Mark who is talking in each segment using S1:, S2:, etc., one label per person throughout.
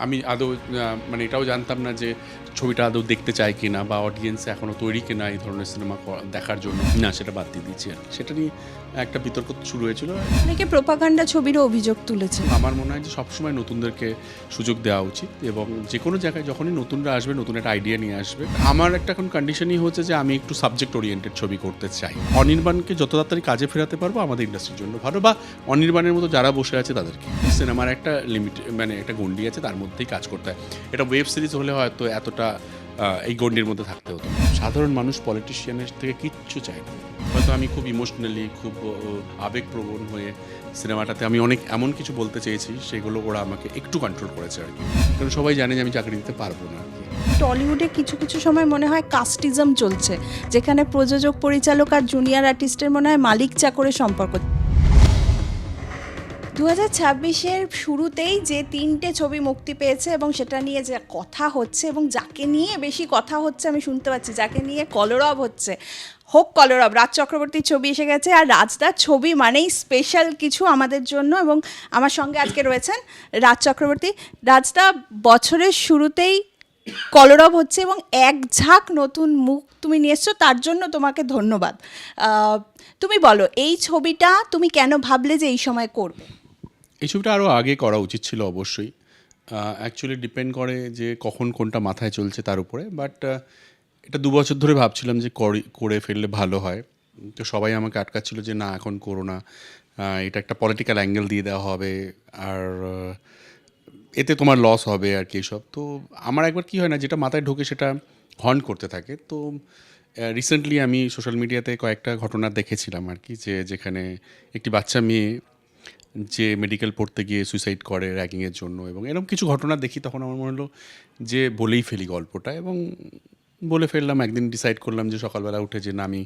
S1: আমি আদৌ মানে এটাও জানতাম না যে ছবিটা আদৌ দেখতে চায় কিনা বা অডিয়েন্স এখনও তৈরি কিনা এই ধরনের সিনেমা দেখার জন্য। না, সেটা বাদ দিয়ে দিচ্ছি আর কি। সেটা নিয়ে একটা বিতর্ক শুরু হয়েছিল।
S2: অনেকে প্রোপাগান্ডা ছবিরও অভিযোগ তুলেছে।
S1: আমার মনে হয় যে সবসময় নতুনদেরকে সুযোগ দেওয়া উচিত এবং যে কোনো জায়গায় যখনই নতুনরা আসবে নতুন একটা আইডিয়া নিয়ে আসবে। আমার একটা এখন কন্ডিশনই হচ্ছে যে আমি একটু সাবজেক্ট ওরিয়েন্টেড ছবি করতে চাই। অনির্বাণকে যত তাড়াতাড়ি কাজে ফেরাতে পারবো আমাদের ইন্ডাস্ট্রির জন্য ভালো, বা অনির্বাণের মতো যারা বসে আছে তাদেরকে। সিনেমার একটা লিমিট মানে একটা গণ্ডি আছে, তার মধ্যেই কাজ করতে হয়। এটা ওয়েব সিরিজ হলে হয়তো এতটা এই গণ্ডির মধ্যে থাকতে হতো। সাধারণ মানুষ পলিটিশিয়ানের থেকে কিচ্ছু চায় না। হয়তো আমি খুব ইমোশনালি খুব আবেগপ্রবণ হয়ে সিনেমাটাতে আমি অনেক এমন কিছু বলতে চেয়েছি, সেগুলো ওরা আমাকে একটু কন্ট্রোল করেছে আর কি। কারণ সবাই জানে যে আমি চাকরি দিতে পারবো না আর কি।
S2: টলিউডে কিছু কিছু সময় মনে হয় কাস্টিজম চলছে, যেখানে প্রযোজক, পরিচালক আর জুনিয়র আর্টিস্টের মনে হয় মালিক চাকরের সম্পর্ক। 2026-এর শুরুতেই যে 3টে ছবি মুক্তি পেয়েছে এবং সেটা নিয়ে যে কথা হচ্ছে এবং যাকে নিয়ে বেশি কথা হচ্ছে আমি শুনতে পাচ্ছি, যাকে নিয়ে কলরব হচ্ছে, হোক কলরব। রাজ চক্রবর্তীর ছবি এসে গেছে, আর রাজদার ছবি মানেই স্পেশাল কিছু আমাদের জন্য। এবং আমার সঙ্গে আজকে রয়েছেন রাজ চক্রবর্তী। রাজদা, বছরের শুরুতেই কলরব হচ্ছে এবং এক ঝাঁক নতুন মুখ তুমি নিয়ে এসছো, তার জন্য তোমাকে ধন্যবাদ। তুমি বলো, এই ছবিটা তুমি কেন ভাবলে যে এই সময় করবে?
S1: এই ছবিটা আরও আগে করা উচিত ছিল অবশ্যই। অ্যাকচুয়ালি ডিপেন্ড করে যে কখন কোনটা মাথায় চলছে তার উপরে। বাট এটা 2 বছর ধরে ভাবছিলাম যে করে ফেললে ভালো হয়। তো সবাই আমাকে আটকাচ্ছিল যে না, এখন করো না, এটা একটা পলিটিক্যাল অ্যাঙ্গেল দিয়ে দেওয়া হবে, আর এতে তোমার লস হবে আর কি এসব। তো আমার একবার কি হয় না, যেটা মাথায় ঢোকে সেটা হন্ট করতে থাকে। তো রিসেন্টলি আমি সোশ্যাল মিডিয়াতে কয়েকটা ঘটনা দেখেছিলাম আর কি, যেখানে একটি বাচ্চা মেয়ে যে মেডিকেল পড়তে গিয়ে সুইসাইড করে র্যাগিংয়ের জন্য, এবং এরকম কিছু ঘটনা দেখি, তখন আমার মনে হলো যে বলেই ফেলি গল্পটা। এবং বলে ফেললাম। একদিন ডিসাইড করলাম যে সকালবেলা উঠে যে না, আমি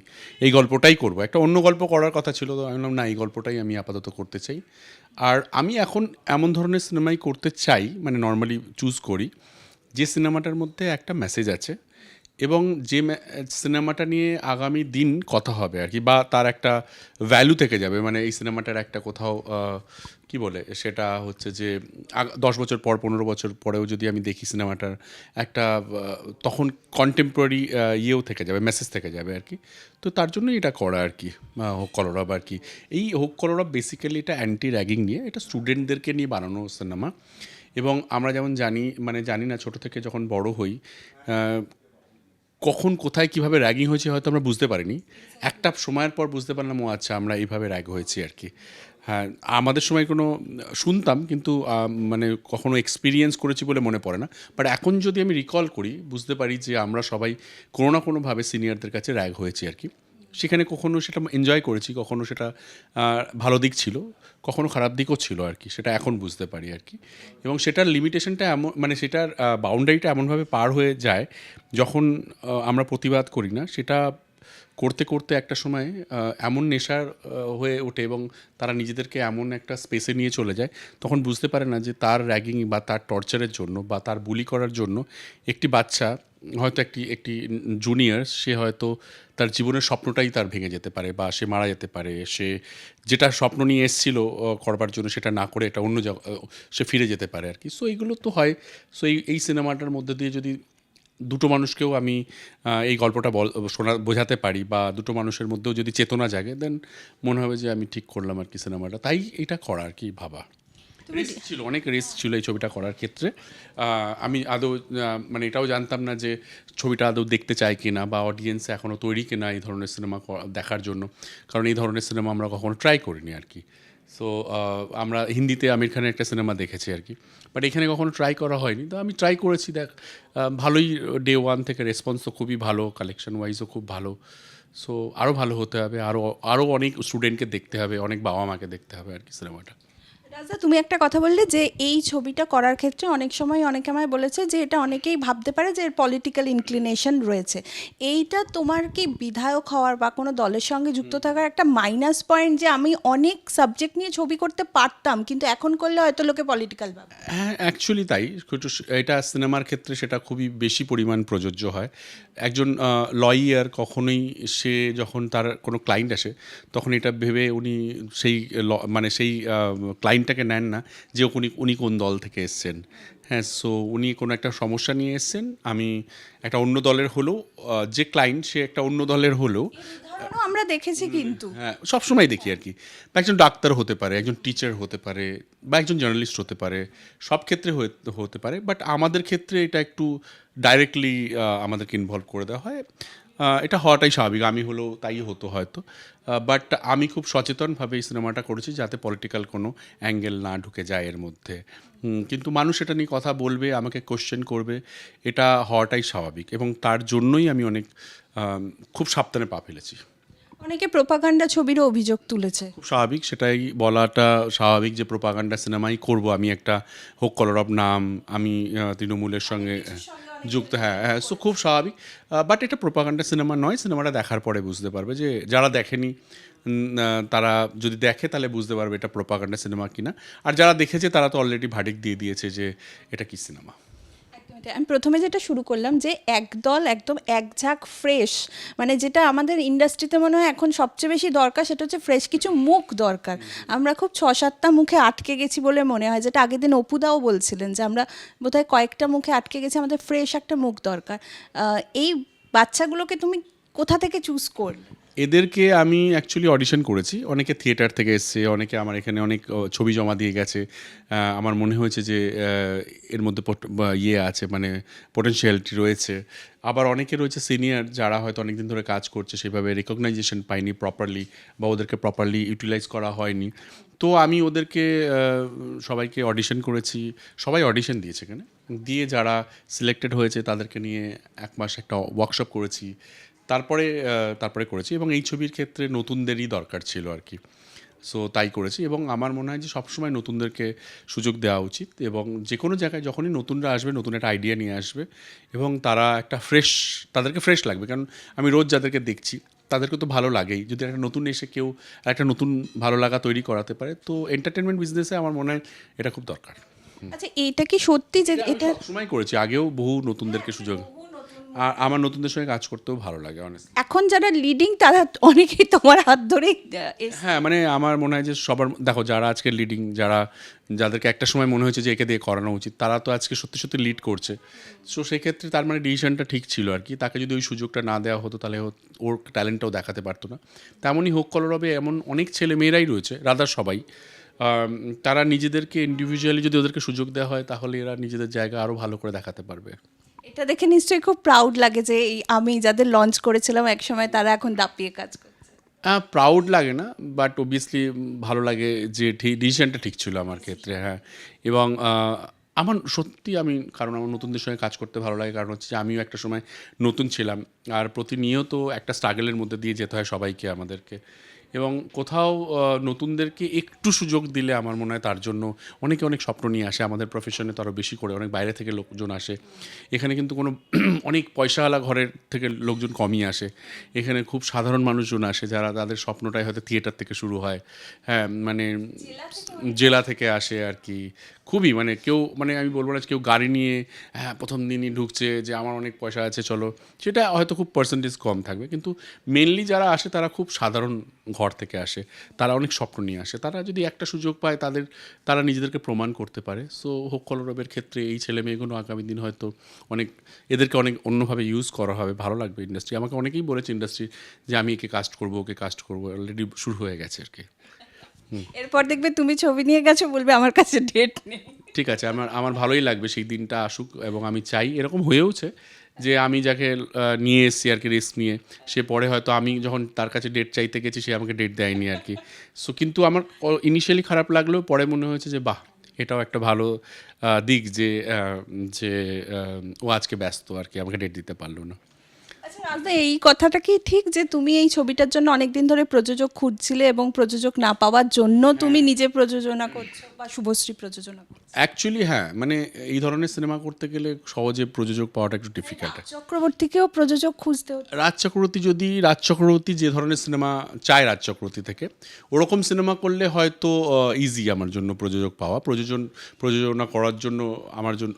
S1: এই গল্পটাই করব। একটা অন্য গল্প করার কথা ছিল, তো আমি বললাম না, এই গল্পটাই আমি আপাতত করতে চাই। আর আমি এখন এমন ধরনের সিনেমাই করতে চাই, মানে নর্মালি চুজ করি যে সিনেমাটার মধ্যে একটা মেসেজ আছে এবং যে সিনেমাটা নিয়ে আগামী দিন কথা হবে আর কি, বা তার একটা ভ্যালু থেকে যাবে। মানে এই সিনেমাটার একটা কোথাও কি বলে সেটা হচ্ছে যে 10 বছর পর, 15 বছর পরেও যদি আমি দেখি সিনেমাটার একটা তখন কন্টেম্পোরারি ইয়েও থেকে যাবে, মেসেজ থেকে যাবে আর কি। তো তার জন্যই এটা করা আর কি, হোক কলরব আর কি। এই হোক কলরব বেসিক্যালি এটা অ্যান্টি র্যাগিং নিয়ে, এটা স্টুডেন্টদেরকে নিয়ে বানানো সিনেমা। এবং আমরা যেমন জানি না, ছোটো থেকে যখন বড় হই, কখন কোথায় কীভাবে র্যাগিং হয়েছে হয়তো আমরা বুঝতে পারিনি। একটা সময়ের পর বুঝতে পারলাম, ও আচ্ছা, আমরা এইভাবে র্যাগ হয়েছি আর কি। হ্যাঁ, আমাদের সময় কোনো শুনতাম, কিন্তু মানে কখনো এক্সপিরিয়েন্স করেছি বলে মনে পড়ে না। বাট এখন যদি আমি রিকল করি, বুঝতে পারি যে আমরা সবাই কোনো না কোনোভাবে সিনিয়রদের কাছে র্যাগ হয়েছি আর কি। সেখানে কখনো সেটা এনজয় করেছি, কখনো সেটা ভালো দিক ছিল, কখনো খারাপ দিকও ছিল আর কি। সেটা এখন বুঝতে পারি আর কি। এবং সেটার লিমিটেশনটা এমন, মানে সেটার বাউন্ডারিটা এমনভাবে পার হয়ে যায় যখন আমরা প্রতিবাদ করি না। সেটা করতে করতে একটা সময় এমন নেশার হয়ে ওঠে এবং তারা নিজেদেরকে এমন একটা স্পেসে নিয়ে চলে যায়, তখন বুঝতে পারে না যে তার র্যাগিং বা তার টর্চারের জন্য বা তার বুলি করার জন্য একটি বাচ্চা, হয়তো একটি জুনিয়র, সে হয়তো তার জীবনের স্বপ্নটাই তার ভেঙে যেতে পারে, বা সে মারা যেতে পারে। সে যেটা স্বপ্ন নিয়ে এসেছিল করবার জন্য, সেটা না করে এটা অন্য সে ফিরে যেতে পারে আর কি। সো এইগুলো তো হয়। সো এই সিনেমাটার মধ্যে দিয়ে যদি দুটো মানুষকেও আমি এই গল্পটা বোঝাতে পারি, বা দুটো মানুষের মধ্যেও যদি চেতনা জাগে, দেন মনে হবে যে আমি ঠিক করলাম আর কি সিনেমাটা। তাই এটা করা আর কি, ভাবা। রিস্ক ছিল, অনেক রিস্ক ছিল এই ছবিটা করার ক্ষেত্রে। আমি আদৌ মানে এটাও জানতাম না যে ছবিটা আদৌ দেখতে চায় কিনা, বা অডিয়েন্স এখনও তৈরি কিনা এই ধরনের সিনেমা দেখার জন্য। কারণ এই ধরনের সিনেমা আমরা কখনো ট্রাই করিনি আর কি। সো আমরা হিন্দিতে আমির খানের একটা সিনেমা দেখেছি আর কি, বাট এখানে কখনো ট্রাই করা হয়নি। তো আমি ট্রাই করেছি, দেখ ভালোই, ডে ওয়ান থেকে রেসপন্স তো খুবই ভালো, কালেকশন ওয়াইজও খুব ভালো। সো আরও ভালো হতে হবে, আরও অনেক স্টুডেন্টকে দেখতে হবে, অনেক বাবা মাকে দেখতে হবে আর কি সিনেমাটা।
S2: রাজা, তুমি একটা কথা বললে যে এই ছবিটা করার ক্ষেত্রে অনেক সময় অনেকে আমায় বলেছে যে এটা অনেকেই ভাবতে পারে যে এর পলিটিক্যাল ইনক্লিনেশন রয়েছে। এইটা তোমার কি বিধায়ক হওয়ার বা কোনো দলের সঙ্গে যুক্ত থাকার একটা মাইনাস পয়েন্ট, যে আমি অনেক সাবজেক্ট নিয়ে ছবি করতে পারতাম কিন্তু এখন করলে হয়তো লোকে পলিটিক্যাল ভাবে?
S1: হ্যাঁ, অ্যাকচুয়ালি তাই। এটা সিনেমার ক্ষেত্রে সেটা খুবই বেশি পরিমাণ প্রযোজ্য হয়। একজন লয়ার কখনোই, সে যখন তার কোনো ক্লায়েন্ট আসে, তখন এটা ভেবে উনি সেই মানে সেই ক্লায়েন্টের লাইনটাকে নেন না যে উনি কোন দল থেকে এসছেন। হ্যাঁ, সো উনি কোনো একটা সমস্যা নিয়ে এসছেন, আমি একটা অন্য দলের হলেও যে ক্লায়েন্ট সে একটা অন্য দলের হলেও
S2: উদাহরণও আমরা দেখেছি কিন্তু।
S1: হ্যাঁ, সবসময় দেখি আর কি। বা একজন ডাক্তার হতে পারে, একজন টিচার হতে পারে, বা একজন জার্নালিস্ট হতে পারে, সব ক্ষেত্রে হতে পারে। বাট আমাদের ক্ষেত্রে এটা একটু ডাইরেক্টলি আমাদেরকে ইনভলভ করে দেওয়া হয়। এটা হওয়াটাই স্বাভাবিক, আমি হলেও তাই হতো হয়তো। বাট আমি খুব সচেতনভাবে এই সিনেমাটা করেছি যাতে পলিটিক্যাল কোনো অ্যাঙ্গেল না ঢুকে যায় এর মধ্যে। কিন্তু মানুষ এটা নিয়ে কথা বলবে, আমাকে কোশ্চেন করবে, এটা হওয়াটাই স্বাভাবিক, এবং তার জন্যই আমি অনেক খুব সাবধানে পা ফেলেছি।
S2: অনেকে প্রোপাগান্ডা ছবিরও অভিযোগ তুলেছে।
S1: খুব স্বাভাবিক, সেটাই বলাটা স্বাভাবিক যে প্রোপাগান্ডা সিনেমাই করব আমি, একটা হোক কলরব নাম, আমি তৃণমূলের সঙ্গে যুক্ত, হ্যাঁ হ্যাঁ, সো খুব স্বাভাবিক। বাট এটা প্রোপাগান্ডা সিনেমা নয়, সিনেমাটা দেখার পরে বুঝতে পারবে, যে যারা দেখেনি তারা যদি দেখে তাহলে বুঝতে পারবে এটা প্রোপাগান্ডা সিনেমা কিনা। আর যারা দেখেছে তারা তো অলরেডি ভার্ডিক্ট দিয়ে দিয়েছে যে এটা কি সিনেমা।
S2: আমি প্রথমে যেটা শুরু করলাম যে একদল একদম একঝাঁক ফ্রেশ, মানে যেটা আমাদের ইন্ডাস্ট্রিতে মনে হয় এখন সবচেয়ে বেশি দরকার, সেটা হচ্ছে ফ্রেশ কিছু মুখ দরকার। আমরা খুব 6-7টা মুখে আটকে গেছি বলে মনে হয়, যেটা আগের দিন অপুদাও বলছিলেন যে আমরা বোধহয় কয়েকটা মুখে আটকে গেছি, আমাদের ফ্রেশ একটা মুখ দরকার। এই বাচ্চাগুলোকে তুমি কোথা থেকে চুজ করলে?
S1: এদেরকে আমি অ্যাকচুয়ালি অডিশন করেছি, অনেকে থিয়েটার থেকে এসছে, অনেকে আমার এখানে অনেক ছবি জমা দিয়ে গেছে। আমার মনে হয়েছে যে এর মধ্যে ইয়ে আছে, মানে পোটেনশিয়ালিটি রয়েছে। আবার অনেকে রয়েছে সিনিয়র, যারা হয়তো অনেক দিন ধরে কাজ করছে, সেভাবে রেকগনাইজেশন পায়নি প্রপারলি, বা ওদেরকে প্রপারলি ইউটিলাইজ করা হয়নি। তো আমি ওদেরকে সবাইকে অডিশন করেছি, সবাই অডিশন দিয়েছে এখানে, দিয়ে যারা সিলেক্টেড হয়েছে তাদেরকে নিয়ে 1 মাস একটা ওয়ার্কশপ করেছি, তারপরে করেছি। এবং এই ছবির ক্ষেত্রে নতুনদেরই দরকার ছিল আর কি, সো তাই করেছি। এবং আমার মনে হয় যে সবসময় নতুনদেরকে সুযোগ দেওয়া উচিত, এবং যে কোনো জায়গায় যখনই নতুনরা আসবে, নতুন একটা আইডিয়া নিয়ে আসবে, এবং তারা একটা তাদেরকে ফ্রেশ লাগবে। কারণ আমি রোজ যাদেরকে দেখছি তাদেরকে তো ভালো লাগেই, যদি একটা নতুন এসে কেউ একটা নতুন ভালো লাগা তৈরি করাতে পারে, তো এন্টারটেনমেন্ট বিজনেসে আমার মনে হয় এটা খুব দরকার।
S2: আচ্ছা, এইটা কি সত্যি যে এটা
S1: সময় করেছি, আগেও বহু নতুনদেরকে সুযোগ, আর আমার নতুনদের সঙ্গে কাজ করতেও ভালো লাগে অনেস্টলি।
S2: এখন যারা লিডিং তারা অনেকেই তোমার হাত ধরেই
S1: হ্যাঁ, মানে আমার মনে হয় যে সবার, দেখো যারা আজকে লিডিং, যাদেরকে একটা সময় মনে হয়েছে যে একে দিয়ে করানো উচিত, তারা তো আজকে সত্যি সত্যি লিড করছে। সো সেক্ষেত্রে তার মানে ডিসিশনটা ঠিক ছিল আর কি। তাকে যদি ওই সুযোগটা না দেওয়া হতো তাহলে ওর ট্যালেন্টটাও দেখাতে পারতো না। তেমনই হোক কলরবে এমন অনেক ছেলে মেয়েরাই রয়েছে, রাদার সবাই, তারা নিজেদেরকে ইন্ডিভিজুয়ালি যদি ওদেরকে সুযোগ দেওয়া হয় তাহলে এরা নিজেদের জায়গা আরও ভালো করে দেখাতে পারবে।
S2: এটা দেখে নিশ্চয়ই খুব প্রাউড লাগে যে আমি যাদের লঞ্চ করেছিলাম একসময় তারা এখন দাপিয়ে কাজ করছে।
S1: প্রাউড লাগে না, বাট অবভিয়াসলি ভালো লাগে যে ডিসিশনটা ঠিক ছিল আমার ক্ষেত্রে। হ্যাঁ, এবং আমার সত্যি কারণ আমার নতুনদের সঙ্গে কাজ করতে ভালো লাগে, কারণ হচ্ছে যে আমিও একটা সময় নতুন ছিলাম, আর প্রতিনিয়ত একটা স্ট্রাগলের মধ্যে দিয়ে যেতে হয় সবাইকে আমাদেরকে। এবং কোথাও নতুনদেরকে একটু সুযোগ দিলে আমার মনে হয় তার জন্য অনেকে অনেক স্বপ্ন নিয়ে আসে। আমাদের প্রফেশনে তো আরও বেশি করে অনেক বাইরে থেকে লোকজন আসে এখানে, কিন্তু কোনো অনেক পয়সাওয়ালা ঘরের থেকে লোকজন কমই আসে এখানে। খুব সাধারণ মানুষজন আসে, যারা তাদের স্বপ্নটাই হয়তো থিয়েটার থেকে শুরু হয়। হ্যাঁ, মানে জেলা থেকে আসে আর কি। খুবই মানে কেউ, মানে আমি বলবো না কেউ গাড়ি নিয়ে প্রথম দিনই ঢুকছে যে আমার অনেক পয়সা আছে চলো, সেটা হয়তো খুব পার্সেন্টেজ কম থাকবে, কিন্তু মেনলি যারা আসে তারা খুব সাধারণ ঘর থেকে আসে, তারা অনেক স্বপ্ন নিয়ে আসে। তারা যদি একটা সুযোগ পায় তারা নিজেদেরকে প্রমাণ করতে পারে। সো হোক কলরবের ক্ষেত্রে এই ছেলে মেয়েগুলো আগামী দিন হয়তো এদেরকে অনেক অন্যভাবে ইউজ করা হবে, ভালো লাগবে ইন্ডাস্ট্রি। আমাকে অনেকেই বলেছে ইন্ডাস্ট্রি যে আমি একে কাস্ট করবো, ওকে কাস্ট করবো, অলরেডি শুরু হয়ে গেছে আর কি।
S2: এরপর দেখবে তুমি ছবি নিয়ে গেছো, বলবে আমার কাছে ডেট নেই।
S1: ঠিক আছে, আমার ভালোই লাগবে সেই দিনটা আসুক, এবং আমি চাই এরকম হয়েওছে যে আমি যাকে নিয়ে এসেছি আর কি রিস্ক নিয়ে, সে পরে হয়তো আমি যখন তার কাছে ডেট চাইতে গেছি সে আমাকে ডেট দেয়নি আর কি। সো কিন্তু আমার ইনিশিয়ালি খারাপ লাগলেও পরে মনে হয়েছে যে বাহ, এটাও একটা ভালো দিক যে ও আজকে ব্যস্ত আর কি, আমাকে ডেট দিতে পারলো না।
S2: আচ্ছা রাজদা, এই কথাটা কি ঠিক যে তুমি এই ছবিটার জন্য অনেকদিন ধরে প্রযোজক খুঁজছিলে এবং প্রযোজক না পাওয়ার জন্য তুমি নিজে প্রযোজনা করছো বা শুভশ্রী প্রযোজনা করছো?
S1: অ্যাকচুয়ালি হ্যাঁ, মানে এই ধরনের সিনেমা করতে গেলে সহজে প্রযোজক পাওয়াটা একটু ডিফিকাল্ট।
S2: চক্রবর্তীকেও প্রযোজক খুঁজতে হতো।
S1: রাজ চক্রবর্তী যে ধরনের সিনেমা চায় রাজ চক্রবর্তী থেকে, ওরকম সিনেমা করলে হয়তো ইজি আমার জন্য প্রযোজক পাওয়া। প্রযোজনা করার জন্য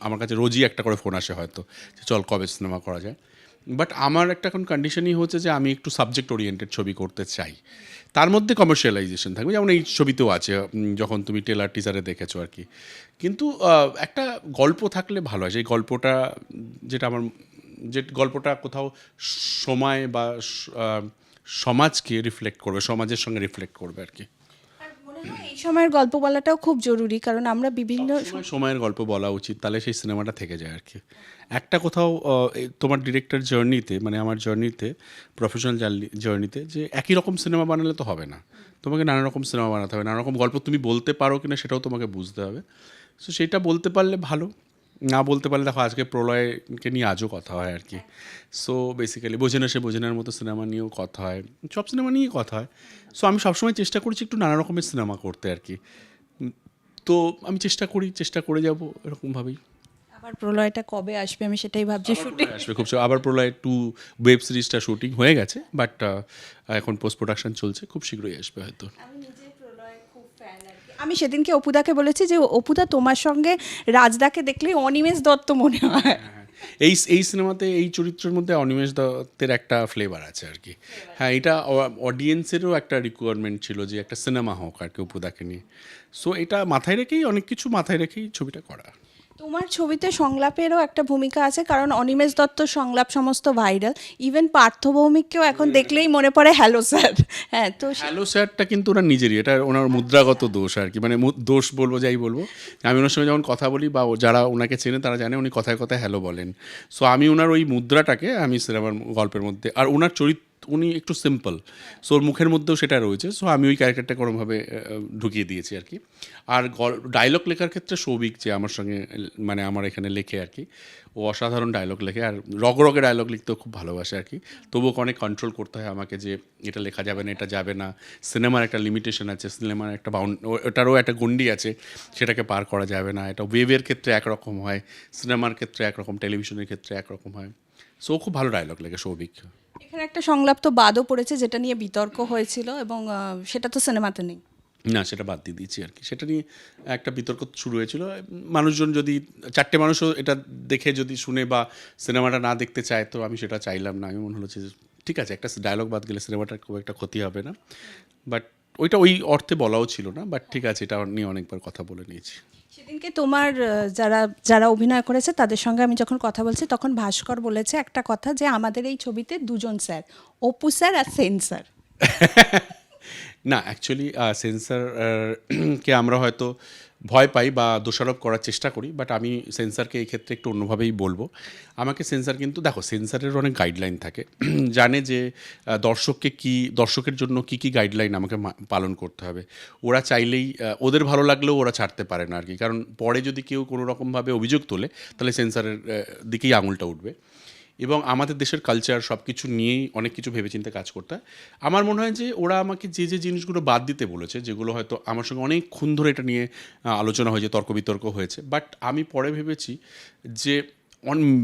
S1: আমার কাছে রোজই একটা করে ফোন আসে হয়তো, যে চল কবে সিনেমা করা যায়। বাট আমার একটা এখন কন্ডিশনই হচ্ছে যে আমি একটু সাবজেক্ট ওরিয়েন্টেড ছবি করতে চাই, তার মধ্যে কমার্শিয়ালাইজেশন থাকবে, যেমন এই ছবিতেও আছে, যখন তুমি টেলার টিজারে দেখেছো আর কি। কিন্তু একটা গল্প থাকলে ভালো হয়, সেই গল্পটা যেটা আমার, যে গল্পটা কোথাও সময় বা সমাজকে রিফ্লেক্ট করবে, সমাজের সঙ্গে রিফ্লেক্ট করবে আর কি।
S2: আর মনে হয় এই সময়ের গল্প বলাটাও খুব জরুরি, কারণ আমরা বিভিন্ন
S1: সময়ের গল্প বলা উচিত, তাহলে সেই সিনেমাটা থেকে যায় আর কি। একটা কোথাও তোমার ডিরেক্টর জার্নিতে, মানে আমার জার্নিতে, প্রফেশনাল জার্নিতে, যে একই রকম সিনেমা বানালে তো হবে না, তোমাকে নানা রকম সিনেমা বানাতে হবে, নানা রকম গল্প তুমি বলতে পারো কিনা সেটাও তোমাকে বুঝতে হবে। সো সেটা বলতে পারলে ভালো, না বলতে পারলে দেখো আজকে প্রলয়কে নিয়ে আজও কথা হয় আর কি। সো বেসিক্যালি বোঝে না সে বোঝে নার মতো সিনেমা নিয়েও কথা হয়, সব সিনেমা নিয়েই কথা হয়। সো আমি সবসময় চেষ্টা করছি একটু নানা রকমের সিনেমা করতে আর কি। তো আমি চেষ্টা করে যাব এরকমভাবেই।
S2: আবার প্রলয়টা কবে আসবে আমি সেটাই ভাবছি। শুটিং
S1: আসবে খুব আবার প্রলয় 2 ওয়েব সিরিজটা শুটিং হয়ে গেছে, বাট এখন পোস্ট প্রোডাকশন চলছে, খুব শীঘ্রই আসবে হয়তো।
S2: আমি নিজে প্রলয়ের খুব ফ্যান আর কি। আমি সেদিনকে অপুদাকে বলেছি যে অপুদা তোমার সঙ্গে রাজদাকে দেখলেই অনিমেষ দত্ত মনে হয়।
S1: এই সিনেমাতে এই চরিত্রের মধ্যে অনিমেষ দত্তের একটা ফ্লেভার আছে আর কি। হ্যাঁ, এটা অডিয়েন্সেরও একটা রিকোয়ারমেন্ট ছিল যে একটা সিনেমা হোক আর কি উপদাকে নিয়ে। সো এটা মাথায় রেখেই, অনেক কিছু মাথায় রেখেই ছবিটা করা।
S2: তোমার ছবিতে সংলাপেরও একটা ভূমিকা আছে, কারণ অনিমেষ দত্তর সংলাপ সমস্ত ভাইরাল। ইভেন পার্থ ভৌমিককেও এখন দেখলেই মনে পড়ে হ্যালো স্যার। হ্যাঁ, তো
S1: হ্যালো স্যারটা কিন্তু ওনার নিজেরই, এটা ওনার মুদ্রাগত দোষ আর কি, মানে দোষ বলবো যাই বলবো। আমি ওনার সঙ্গে যখন কথা বলি বা যারা ওনাকে চেনে তারা জানে উনি কথায় কথায় হ্যালো বলেন। সো আমি ওনার ওই মুদ্রাটাকে আমি সিনেমার গল্পের মধ্যে, আর ওনার উনি একটু সিম্পল, সো ওর মুখের মধ্যেও সেটা রয়েছে। সো আমি ওই ক্যারেক্টারটা কোনোভাবে ঢুকিয়ে দিয়েছি আর কি। আর ডায়লগ লেখার ক্ষেত্রে সৌভিক, যে আমার সঙ্গে মানে আমার এখানে লেখে আর কি, ও অসাধারণ ডায়লগ লেখে, আর রগে ডায়লগ লিখতেও খুব ভালোবাসে আর কি। তবুও অনেক কন্ট্রোল করতে হয় আমাকে, যে এটা লেখা যাবে না, এটা যাবে না, সিনেমার একটা লিমিটেশন আছে, সিনেমার একটা ওটারও একটা গণ্ডি আছে, সেটাকে পার করা যাবে না। এটা ওয়েভের ক্ষেত্রে একরকম হয়, সিনেমার ক্ষেত্রে একরকম, টেলিভিশনের ক্ষেত্রে একরকম হয়। সো খুব ভালো ডায়লগ লেখে সৌভিক।
S2: এখানে একটা সংলাপ তো বাদও পড়েছে, যেটা নিয়ে বিতর্ক হয়েছিল, এবং সেটা তো সিনেমাতে নেই।
S1: না, সেটা বাদ দিয়ে দিয়েছি আর কি। সেটা নিয়ে একটা বিতর্ক শুরু হয়েছিল, মানুষজন যদি 4টে মানুষও এটা দেখে যদি শুনে বা সিনেমাটা না দেখতে চায়, তো আমি সেটা চাইলাম না। আমি মনে হলো যে ঠিক আছে, একটা ডায়লগ বাদ গেলে সিনেমাটার খুব একটা ক্ষতি হবে না, বাট ওইটা ওই অর্থে বলাও ছিল না, বাট ঠিক আছে, এটা নিয়ে অনেকবার কথা বলে নিয়েছি।
S2: সেদিনকে তোমার যারা যারা অভিনয় করেছে তাদের সঙ্গে আমি যখন কথা বলছি, তখন ভাস্কর বলেছে একটা কথা, যে আমাদের এই ছবিতে দুজন স্যার, অপু স্যার আর সেন স্যার।
S1: না, অ্যাকচুয়ালি সেন্সার কে আমরা হয়তো ভয় পাই বা দোষারোপ করার চেষ্টা করি, বাট আমি সেন্সারকে এই ক্ষেত্রে একটু অন্যভাবেই বলবো। আমাকে সেন্সার কিন্তু, দেখো, সেন্সারের অনেক গাইডলাইন থাকে, জানে যে দর্শকের জন্য কী কী গাইডলাইন আমাকে পালন করতে হবে। ওরা চাইলেই ওদের ভালো লাগলেও ওরা ছাড়তে পারে না আর কি, কারণ পরে যদি কেউ কোনো রকমভাবে অভিযোগ তোলে, তাহলে সেন্সারের দিকেই আঙুলটা উঠবে। এবং আমাদের দেশের কালচার সব কিছু নিয়েই অনেক কিছু ভেবেচিন্তে কাজ করতে হয়। আমার মনে হয় যে ওরা আমাকে যে যে জিনিসগুলো বাদ দিতে বলেছে, যেগুলো হয়তো আমার সঙ্গে অনেকক্ষণ ধরে এটা নিয়ে আলোচনা হয়েছে, তর্ক বিতর্ক হয়েছে, বাট আমি পরে ভেবেছি যে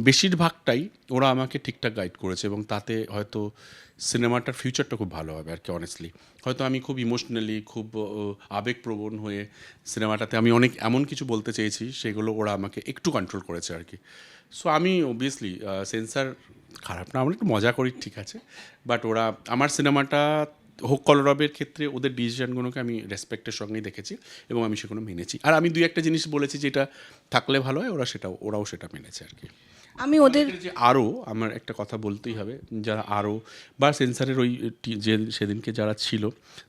S1: বেশিরভাগটাই ওরা আমাকে ঠিকঠাক গাইড করেছে, এবং তাতে হয়তো সিনেমাটার ফিউচারটা খুব ভালো হবে আর কি। অনেস্টলি হয়তো আমি খুব ইমোশনালি, খুব আবেগপ্রবণ হয়ে সিনেমাটাতে আমি অনেক এমন কিছু বলতে চেয়েছি, সেগুলো ওরা আমাকে একটু কন্ট্রোল করেছে আর কি। সো আমি অবভিয়াসলি সেন্সার খারাপ না, আমরা একটু মজা করি, ঠিক আছে, বাট ওরা আমার সিনেমাটা হোক কলরবের ক্ষেত্রে ওদের ডিসিশনগুলোকে আমি রেসপেক্টের সঙ্গেই দেখেছি, এবং আমি সেগুলো মেনেছি। আর আমি দুই একটা জিনিস বলেছি যেটা থাকলে ভালো হয়, ওরাও সেটা মেনেছে আর কি।
S2: আমি ওদের
S1: যে আরও আমার একটা কথা বলতেই হবে, যারা আরও বা সেন্সারের ওই যে সেদিনকে যারা ছিল,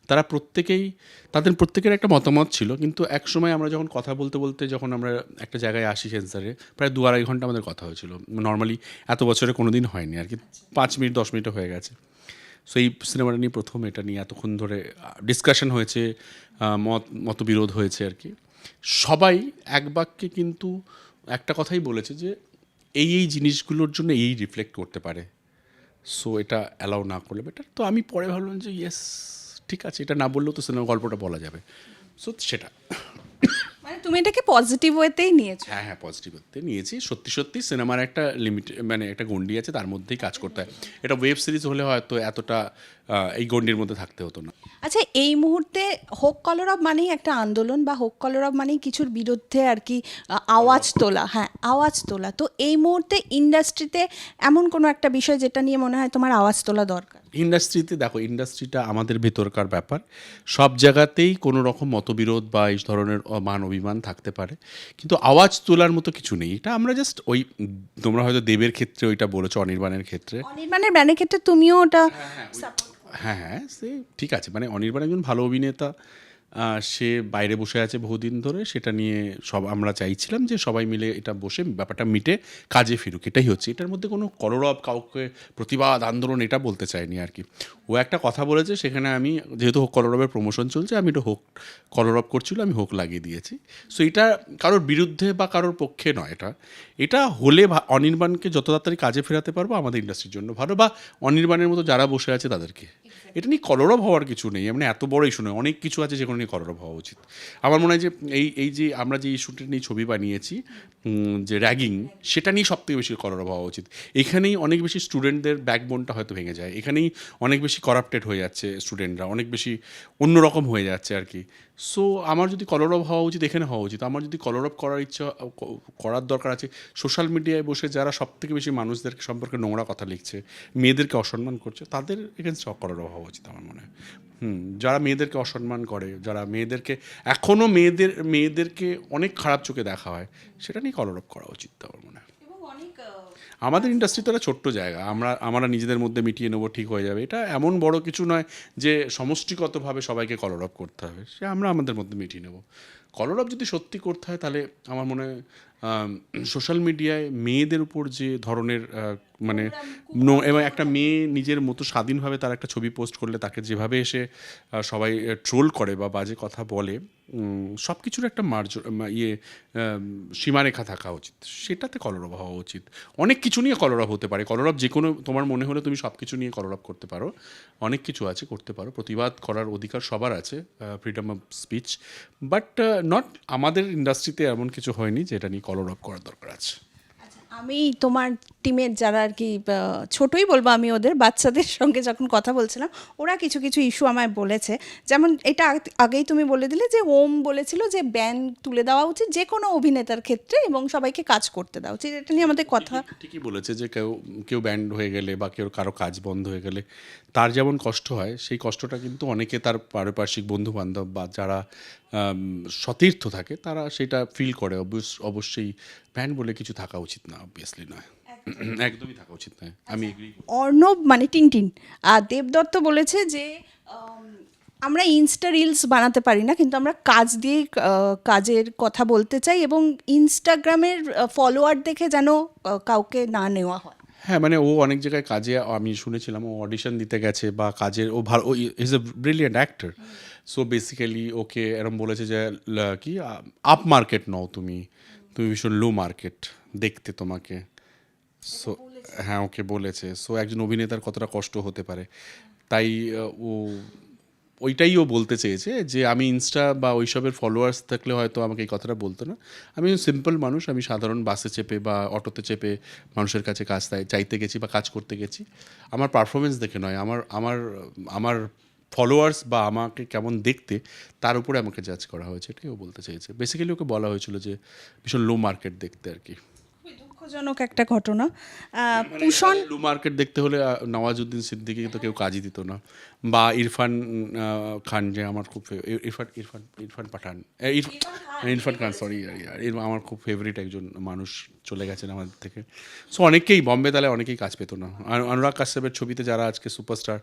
S1: তাদের প্রত্যেকের একটা মতামত ছিল, কিন্তু এক সময় আমরা যখন কথা বলতে বলতে যখন আমরা একটা জায়গায় আসি সেন্সারে, প্রায় 2-2.5 ঘন্টা আমাদের কথা হয়েছিল। নর্মালি এত বছরে কোনো দিন হয়নি আর কি, 5 মিনিট 10 মিনিটও হয়ে গেছে। সো এই সিনেমাটা নিয়ে প্রথম এটা নিয়ে এতক্ষণ ধরে ডিসকাশন হয়েছে, মতবিরোধ হয়েছে আর কি। সবাই এক বাক্যে কিন্তু একটা কথাই বলেছে যে এই জিনিসগুলোর জন্য এই রিফ্লেক্ট করতে পারে, সো এটা অ্যালাউ না করলে বেটার। তো আমি পরে ভাবলাম যে ইয়েস, ঠিক আছে, এটা না বললেও তো সিনেমা গল্পটা বলা যাবে, সো সেটা।
S2: মানে তুমি তুমি এটাকে পজিটিভ ওয়েতেই নিয়েছো।
S1: হ্যাঁ হ্যাঁ, পজিটিভতে নিয়েছি। সত্যি সত্যি সিনেমার একটা লিমিট, মানে একটা গণ্ডি আছে, তার মধ্যেই কাজ করতে হয়। এটা ওয়েব সিরিজ হলে হয়তো এতটা এই গণ্ডির মধ্যে থাকতে হতো না।
S2: আচ্ছা, এই মুহূর্তে হোক কলরব মানেই একটা আন্দোলন, বা হোক কলরব মানেই কিছুর বিরুদ্ধে আর কি আওয়াজ তোলা। হ্যাঁ, আওয়াজ তোলা। তো এই মুহূর্তে ইন্ডাস্ট্রিতে এমন কোনো একটা বিষয় যেটা নিয়ে মনে হয় তোমার আওয়াজ তোলা দরকার?
S1: ইন্ডাস্ট্রিতে দেখো, ইন্ডাস্ট্রিটা আমাদের ভেতরকার ব্যাপার। সব জায়গাতেই কোনো রকম মতবিরোধ বা এই ধরনের মান অভিমান থাকতে পারে, কিন্তু আওয়াজ তোলার মতো কিছু নেই। এটা আমরা জাস্ট ওই তোমরা হয়তো দেবের ক্ষেত্রে ওইটা বলেছো, অনির্বাণের ক্ষেত্রে।
S2: অনির্বাণের ব্যানের ক্ষেত্রে তুমিও ওটা
S1: হ্যাঁ হ্যাঁ, সে ঠিক আছে, মানে অনির্বাণ একজন ভালো অভিনেতা। সে বাইরে বসে আছে বহুদিন ধরে, সেটা নিয়ে আমরা চাইছিলাম যে সবাই মিলে এটা বসে ব্যাপারটা মিটে কাজে ফিরুক, এটাই হচ্ছে। এটার মধ্যে কোনো কলরব, কাউকে প্রতিবাদ আন্দোলন এটা বলতে চাইনি আর কি। ও একটা কথা বলেছে, সেখানে আমি যেহেতু হোক কলরবের প্রমোশন চলছে, আমি এটা হোক কলরব করছিল, আমি হোক লাগিয়ে দিয়েছি। সো এটা কারোর বিরুদ্ধে বা কারোর পক্ষে নয়। এটা হলে অনির্বাণকে যত তাড়াতাড়ি কাজে ফেরাতে পারবো আমাদের ইন্ডাস্ট্রির জন্য ভালো, বা অনির্বাণের মতো যারা বসে আছে তাদেরকে। এটা নিয়ে কলরব হওয়ার কিছু নেই, মানে এত বড় ইস্যু নয়। অনেক কিছু আছে যেগুলো নিয়ে কলরব হওয়া উচিত। আমার মনে হয় যে এই যে আমরা যে ইস্যুটা নিয়ে ছবি বানিয়েছি, যে র্যাগিং, সেটা নিয়ে সবথেকে বেশি কলরব হওয়া উচিত। এখানেই অনেক বেশি স্টুডেন্টদের ব্যাকবোনটা হয়তো ভেঙে যায়, এখানেই অনেক বেশি করাপ্টেড হয়ে যাচ্ছে স্টুডেন্টরা, অনেক বেশি অন্যরকম হয়ে যাচ্ছে আর কি। সো আমার যদি কলরব হওয়া উচিত, এখানে হওয়া উচিত। আমার যদি কলরব করার ইচ্ছা করার দরকার আছে, সোশ্যাল মিডিয়ায় বসে যারা সবথেকে বেশি মানুষদের সম্পর্কে নোংরা কথা লিখছে, মেয়েদেরকে অসম্মান করছে, তাদের এগেনস্ট কলরব হওয়া উচিত আমার মনে হয়। যারা মেয়েদেরকে অসম্মান করে, যারা মেয়েদেরকে এখনও মেয়েদেরকে অনেক খারাপ চোখে দেখা হয়, সেটা নিয়ে কলরব করা উচিত আমার মনে হয়। আমাদের ইন্ডাস্ট্রি তো একটা ছোট্ট জায়গা, আমরা নিজেদের মধ্যে মিটিয়ে নেবো, ঠিক হয়ে যাবে। এটা এমন বড় কিছু নয় যে সমষ্টিগতভাবে সবাইকে কলরব করতে হবে, সে আমরা আমাদের মধ্যে মিটিয়ে নেব। কলরব যদি সত্যি করতে হয়, তাহলে আমার মনে হয় সোশ্যাল মিডিয়ায় মেয়েদের উপর যে ধরনের মানে এবং একটা মেয়ে নিজের মতো স্বাধীনভাবে তার একটা ছবি পোস্ট করলে তাকে যেভাবে এসে সবাই ট্রোল করে বা বাজে কথা বলে, সব কিছুর একটা সীমারেখা থাকা উচিত, সেটাতে কলরব হওয়া উচিত। অনেক কিছু নিয়ে কলরব হতে পারে। কলরব যে কোনো, তোমার মনে হলে তুমি সব কিছু নিয়ে কলরব করতে পারো, অনেক কিছু আছে করতে পারো, প্রতিবাদ করার অধিকার সবার আছে, freedom of speech. But not আমাদের ইন্ডাস্ট্রিতে এমন কিছু হয়নি যেটা নিয়ে কলরব করার দরকার আছে।
S2: আমি তোমার টিমের যারা আর কি ছোটই বলবো আমি, ওদের বাচ্চাদের সঙ্গে যখন কথা বলছিলাম, ওরা কিছু কিছু ইস্যু আমায় বলেছে। যেমন এটা আগেই তুমি বলে দিলে যে ওম বলেছিল যে ব্যান তুলে দেওয়া উচিত যে কোনো অভিনেতার ক্ষেত্রে, এবং সবাইকে কাজ করতে দেওয়া উচিত। এটা নিয়ে আমাদের কথা
S1: ঠিকই বলেছে যে কেউ ব্যান্ড হয়ে গেলে বা কারো কাজ বন্ধ হয়ে গেলে তার যেমন কষ্ট হয়, সেই কষ্টটা কিন্তু অনেকে তার পারিপার্শ্বিক বন্ধু বান্ধব বা যারা সতীর্থ থাকে তারা সেটা ফিল করে। অবশ্যই ব্যান্ড বলে কিছু থাকা উচিত না, অবভিয়াসলি নয়, একদমই থাকা উচিত নয়, আমি এগ্রি।
S2: অর্ণব মানে টিনটিন আর দেবদত্ত বলেছে যে আমরা ইনস্টা রিলস বানাতে পারি না, কিন্তু আমরা কাজ দিয়ে কাজের কথা বলতে চাই, এবং ইনস্টাগ্রামের ফলোয়ার দেখে যেন কাউকে না নেওয়া হয়।
S1: হ্যাঁ, মানে ও অনেক জায়গায় কাজে, আমি শুনেছিলাম ও অডিশন দিতে গেছে বা কাজের, ও ভালো, ও is a brilliant actor. So basically okay এরম বলেছে যে কি আপ মার্কেট নও তুমি ভীষণ লো মার্কেট দেখতে তোমাকে। সো হ্যাঁ, ওকে বলেছে। সো একজন অভিনেতার কতটা কষ্ট হতে পারে, তাই ওইটাই ও বলতে চেয়েছে যে আমি ইনস্টা বা ওইসবের ফলোয়ার্স থাকলে হয়তো আমাকে এই কথাটা বলতো না। আমি সিম্পল মানুষ, আমি সাধারণ বাসে চেপে বা অটোতে চেপে মানুষের কাছে কাজ চাইতে গেছি বা কাজ করতে গেছি। আমার পারফরমেন্স দেখে নয়, আমার ফলোয়ার্স বা আমাকে কেমন দেখতে তার উপরে আমাকে জাজ করা হয়েছে, এটাই ও বলতে চেয়েছে। বেসিক্যালি ওকে বলা হয়েছিল যে ভীষণ লো মার্কেট দেখতে আর কি।
S2: দুঃখজনক একটা ঘটনা। পুষণ
S1: লো মার্কেট দেখতে হলে নওয়াজুদ্দিন সিদ্দিকী তো কেউ কাজই দিত না, বা ইরফান খান, যে আমার খুব ইরফান পাঠান, ইরফান খান, সরি, আমার খুব ফেভারিট একজন মানুষ চলে গেছেন আমাদের থেকে। সো অনেকেই বম্বে তাহলে অনেকেই কাজ পেতো না। অনুরাগ কাশ্যপের ছবিতে যারা আজকে সুপারস্টার,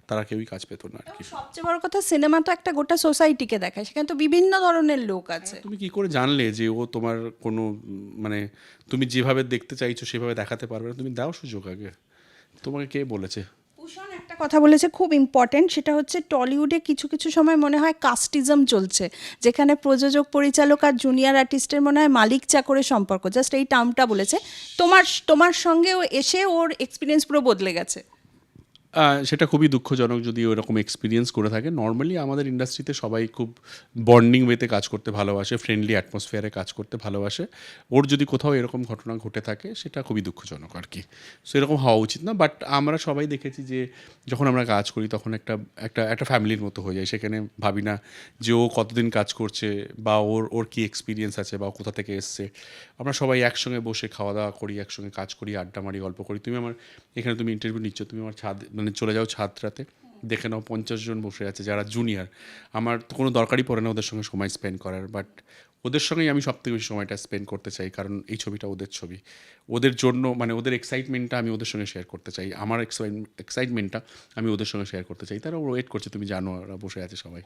S1: তারা কেউই কাজ পেতো না আর কি।
S2: সবচেয়ে বড় কথা, সিনেমা তো একটা গোটা সোসাইটিকে দেখায়, সেখানে তো বিভিন্ন ধরনের লোক আছে।
S1: তুমি কি করে জানলে যে ও তোমার কোনো, মানে তুমি যেভাবে দেখতে চাইছো সেভাবে দেখাতে পারবে না? তুমি দাও সুযোগ আগে, তোমাকে কে বলেছে?
S2: ভূষণ একটা কথা বলেছে খুব ইম্পর্টেন্ট, সেটা হচ্ছে টলিউডে কিছু কিছু সময় মনে হয় কাস্টিজম চলছে, যেখানে প্রযোজক, পরিচালক আর জুনিয়র আর্টিস্টের মনে হয় মালিক চাকরের সম্পর্ক। জাস্ট এই টার্মটা বলেছে। তোমার সঙ্গেও এসে ওর এক্সপিরিয়েন্স পুরো বদলে গেছে।
S1: সেটা খুবই দুঃখজনক যদি ওরকম এক্সপিরিয়েন্স করে থাকে। নর্মালি আমাদের ইন্ডাস্ট্রিতে সবাই খুব বন্ডিং ওয়েতে কাজ করতে ভালোবাসে, ফ্রেন্ডলি অ্যাটমসফিয়ারে কাজ করতে ভালোবাসে। ওর যদি কোথাও এরকম ঘটনা ঘটে থাকে সেটা খুবই দুঃখজনক আর কি। সো এরকম হওয়া উচিত না। বাট আমরা সবাই দেখেছি যে যখন আমরা কাজ করি তখন একটা একটা একটা ফ্যামিলির মতো হয়ে যায়। সেখানে ভাবি না যে ও কতদিন কাজ করছে বা ওর ওর কী এক্সপিরিয়েন্স আছে বা ও কোথা থেকে এসছে। আমরা সবাই একসঙ্গে বসে খাওয়া দাওয়া করি, একসঙ্গে কাজ করি, আড্ডা মারি, গল্প করি। তুমি আমার এখানে তুমি ইন্টারভিউ নিচ্ছ, তুমি আমার ছাদ মানে চলে যাও ছাদটাতে, দেখে নাও 50 জন বসে আছে যারা জুনিয়র। আমার তো কোনো দরকারই পড়ে না ওদের সঙ্গে সময় স্পেন্ড করার, বাট ওদের সঙ্গেই আমি সবথেকে বেশি সময়টা স্পেন্ড করতে চাই, কারণ এই ছবিটা ওদের ছবি। ওদের জন্য মানে ওদের এক্সাইটমেন্টটা আমি ওদের সঙ্গে শেয়ার করতে চাই, আমার এক্সাইটমেন্টটা আমি ওদের সঙ্গে শেয়ার করতে চাই। তারা ওয়েট করছে, তুমি জানো ওরা বসে আছে সবাই।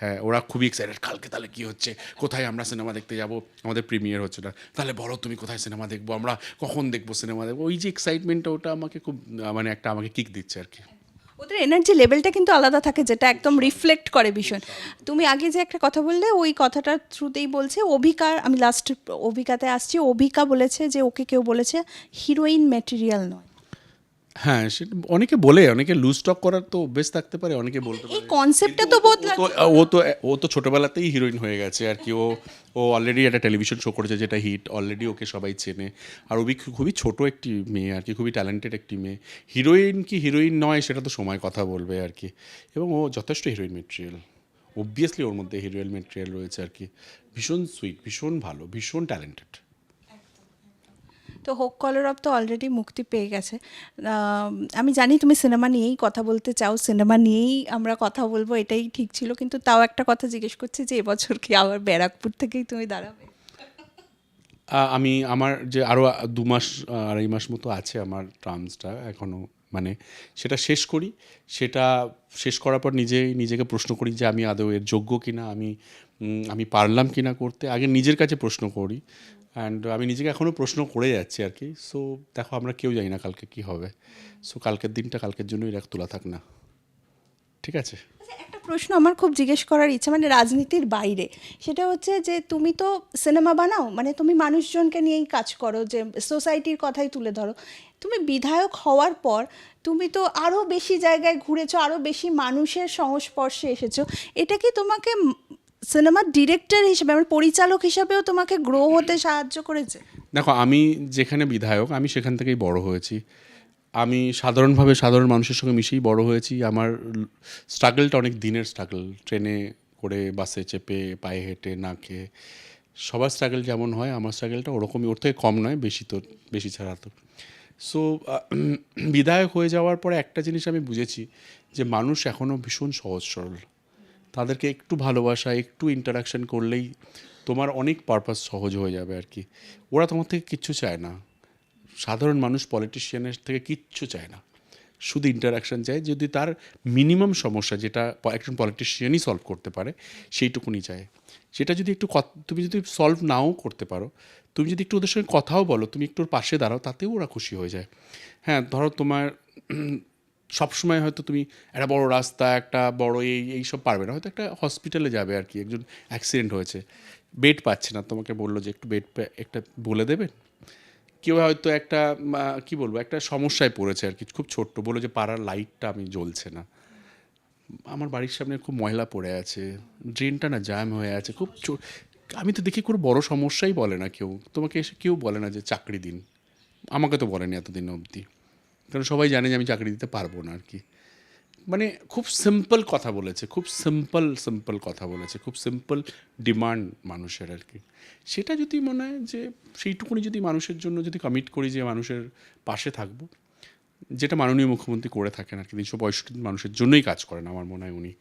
S1: হ্যাঁ, ওরা খুবই এক্সাইটেড, কালকে তাহলে কী হচ্ছে, কোথায় আমরা সিনেমা দেখতে যাব, আমাদের প্রিমিয়ার হচ্ছে না, তাহলে বলো তুমি কোথায় সিনেমা দেখবো, আমরা কখন দেখবো সিনেমা দেখবো। ওই যে এক্সাইটমেন্টটা, ওটা আমাকে খুব মানে একটা আমাকে কিক দিচ্ছে আর কি।
S2: ওদের এনার্জি লেভেলটা কিন্তু আলাদা থাকে, যেটা একদম রিফ্লেক্ট করে ভীষণ। তুমি আগে যে একটা কথা বললে ওই কথাটার থ্রুতেই বলছে অভিকার, আমি লাস্ট অভিকাতে আসছি। অভিকা বলেছে যে ওকে কেউ বলেছে হিরোইন ম্যাটেরিয়াল নয়।
S1: হ্যাঁ, সেটা অনেকে বলে, অনেকে লুজ টক করার তো অভ্যেস থাকতে পারে, অনেকে বলতে
S2: এই
S1: পারে।
S2: কনসেপ্টটা তো বদলা।
S1: ও তো ছোটবেলাতেই হিরোইন হয়ে গেছে আর কি। ও অলরেডি একটা টেলিভিশন শো করেছে যেটা হিট, অলরেডি ওকে সবাই চেনে। আর খুবই ছোট একটি মেয়ে আর কি, খুবই ট্যালেন্টেড একটি মেয়ে। হিরোইন কি হিরোইন নয় সেটা তো সময় কথা বলবে আর কি। এবং ও যথেষ্ট হিরোইন মেটেরিয়াল, অবভিয়াসলি ওর মধ্যে হিরোইন মেটেরিয়াল রয়েছে আর কি। ভীষণ সুইট, ভীষণ ভালো, ভীষণ ট্যালেন্টেড।
S2: তো হোক কলরব তো অলরেডি মুক্তি পেয়ে গেছে। আমি জানি তুমি সিনেমা নিয়েই কথা বলতে চাও, সিনেমা নিয়েই আমরা কথা বলবো, এটাই ঠিক ছিল। কিন্তু তাও একটা কথা জিজ্ঞেস করছি যে এবছর কি আবার ব্যারাকপুর থেকেই তুমি দাঁড়াবে?
S1: আমি আমার যে আরও 2 মাস 2.5 মাস মতো আছে আমার টার্মসটা এখনও, মানে সেটা শেষ করি। সেটা শেষ করার পর নিজেকে প্রশ্ন করি যে আমি আদৌ এর যোগ্য কিনা, আমি পারলাম কিনা করতে। আগে নিজের কাছে প্রশ্ন করি, অ্যান্ড আমি নিজেকে এখনও প্রশ্ন করে যাচ্ছি আর কি। সো দেখো, আমরা কেউ জানি না কালকে কী হবে। সো কালকের দিনটা কালকের জন্যই তোলা থাক না, ঠিক আছে?
S2: আচ্ছা, একটা প্রশ্ন আমার খুব জিজ্ঞেস করার ইচ্ছা, মানে রাজনীতির বাইরে। সেটা হচ্ছে যে তুমি তো সিনেমা বানাও, মানে তুমি মানুষজনকে নিয়েই কাজ করো, যে সোসাইটির কথাই তুলে ধরো। তুমি বিধায়ক হওয়ার পর তুমি তো আরও বেশি জায়গায় ঘুরেছো, আরও বেশি মানুষের সংস্পর্শে এসেছো। এটা কি তোমাকে সিনেমার ডিরেক্টর হিসেবে, মানে পরিচালক হিসাবেও তোমাকে গ্রো হতে সাহায্য করেছে?
S1: দেখো, আমি যেখানে বিধায়ক আমি সেখান থেকেই বড় হয়েছি। আমি সাধারণভাবে সাধারণ মানুষের সঙ্গে মিশেই বড় হয়েছি। আমার স্ট্রাগলটা অনেক দিনের স্ট্রাগল, ট্রেনে করে, বাসে চেপে, পায়ে হেঁটে, না খেয়ে। সবার স্ট্রাগল যেমন হয় আমার স্ট্রাগলটা ওরকমই, ওর থেকে কম নয়, বেশি ছাড়া তো। সো বিধায়ক হয়ে যাওয়ার পরে একটা জিনিস আমি বুঝেছি যে মানুষ এখনও ভীষণ সহজ সরল। তাদেরকে একটু ভালোবাসা, একটু ইন্টারাকশন করলেই তোমার অনেক পারপাস সহজ হয়ে যাবে আর কি। ওরা তোমার থেকে কিচ্ছু চায় না। সাধারণ মানুষ পলিটিশিয়ানের থেকে কিচ্ছু চায় না, শুধু ইন্টারাকশান চায়। যদি তার মিনিমাম সমস্যা, যেটা একজন পলিটিশিয়ানই সলভ করতে পারে, সেইটুকুনি চায়। সেটা যদি একটু তুমি যদি সলভ নাও করতে পারো, তুমি যদি একটু ওদের সঙ্গে কথাও বলো, তুমি একটু ওর পাশে দাঁড়াও, তাতেও ওরা খুশি হয়ে যায়। হ্যাঁ, ধরো তোমার সবসময় হয়তো তুমি একটা বড় রাস্তা, একটা বড় এইসব পারবে না, হয়তো একটা হসপিটালে যাবে আর কি, একজন অ্যাক্সিডেন্ট হয়েছে, বেড পাচ্ছে না, তোমাকে বললো যে একটু বেড একটা বলে দেবেন। কেউ হয়তো একটা কী বলবো, একটা সমস্যায় পড়েছে আর কি, খুব ছোট্ট, বলো যে পাড়ার লাইটটা আমি জ্বলছে না, আমার বাড়ির সামনে খুব ময়লা পড়ে আছে, ড্রেনটা না জ্যাম হয়ে আছে, খুব আমি তো দেখি কোনো বড় সমস্যাই বলে না কেউ, তোমাকে এসে কেউ বলে না যে চাকরি দিন। আমাকে তো বলেনি এতদিন অবধি, কারণ সবাই জানে যে আমি চাকরি দিতে পারবো না আর কি। মানে খুব সিম্পল কথা বলেছে, খুব সিম্পল কথা বলেছে, খুব সিম্পল ডিমান্ড মানুষের আর কি। সেটা যদি মনে হয় যে সেইটুকুনি যদি মানুষের জন্য যদি কমিট করি যে মানুষের পাশে থাকবো, যেটা মাননীয় মুখ্যমন্ত্রী করে থাকেন আর কি, 365 মানুষের জন্যই কাজ করেন আমার মনে হয় উনি।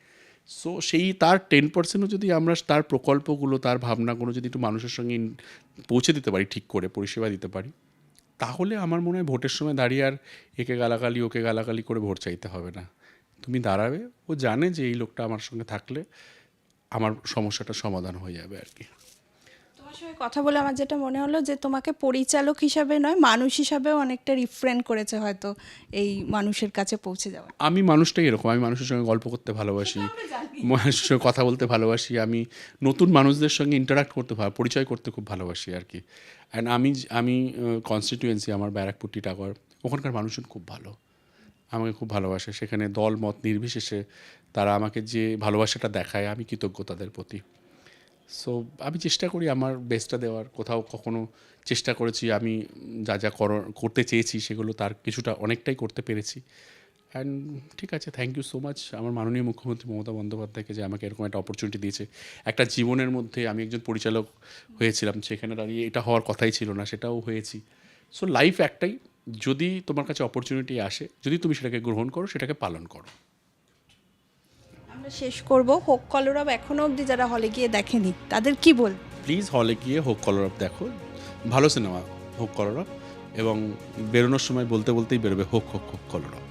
S1: সো সেই তার 10%ও যদি আমরা তার প্রকল্পগুলো, তার ভাবনাগুলো যদি একটু মানুষের সঙ্গে পৌঁছে দিতে পারি, ঠিক করে পরিষেবা দিতে পারি, তাহলে আমার মনে হয় ভোটের সময় দাঁড়িয়ে আর একে গালাগালি ওকে গালাগালি করে ভোট চাইতে হবে না। তুমি দাঁড়াবে, ও জানে যে এই লোকটা আমার সঙ্গে থাকলে আমার সমস্যাটা সমাধান হয়ে যাবে আর কি।
S2: তোমার সঙ্গে কথা বলে আমার যেটা মনে হলো যে তোমাকে পরিচালক হিসাবে নয়, মানুষ হিসাবেও অনেকটা রিফ্রেন করেছে হয়তো এই মানুষের কাছে পৌঁছে যাওয়া।
S1: আমি মানুষটাই এরকম, আমি মানুষের সঙ্গে গল্প করতে ভালোবাসি, মানুষের সঙ্গে কথা বলতে ভালোবাসি, আমি নতুন মানুষদের সঙ্গে ইন্টারাক্ট করতে পরিচয় করতে খুব ভালোবাসি আর কি। অ্যান্ড আমি কনস্টিটিউয়েন্সি আমার ব্যারাকপুর টিটাগড়, ওখানকার মানুষজন খুব ভালো। আমাকে খুব ভালোবাসে, সেখানে দল মত নির্বিশেষে তারা আমাকে যে ভালোবাসাটা দেখায়, আমি কৃতজ্ঞ তাদের প্রতি। সো আমি চেষ্টা করি আমার বেস্টটা দেওয়ার। কোথাও কখনো চেষ্টা করেছি আমি যা যা করতে চেয়েছি সেগুলো তার কিছুটা অনেকটাই করতে পেরেছি। অ্যান্ড ঠিক আছে, থ্যাংক ইউ সো মাচ আমার মাননীয় মুখ্যমন্ত্রী মমতা বন্দ্যোপাধ্যায়কে যে আমাকে এরকম একটা অপরচুনিটি দিয়েছে। একটা জীবনের মধ্যে আমি একজন পরিচালক হয়েছিলাম, সেখানে দাঁড়িয়ে এটা হওয়ার কথাই ছিল না, সেটাও হয়েছি। সো লাইফ একটাই, যদি তোমার কাছে অপরচুনিটি আসে, যদি তুমি সেটাকে গ্রহণ করো, সেটাকে পালন করো।
S2: আমরা শেষ করব, হোক কলরব এখনো অবধি যারা হলে গিয়ে দেখেনি তাদের কি বল?
S1: প্লিজ হলে গিয়ে হোক কলরব দেখো, ভালো সিনেমা হোক কলরব, এবং বেরোনোর সময় বলতে বলতেই বেরোবে হোক হোক হোক কলরব।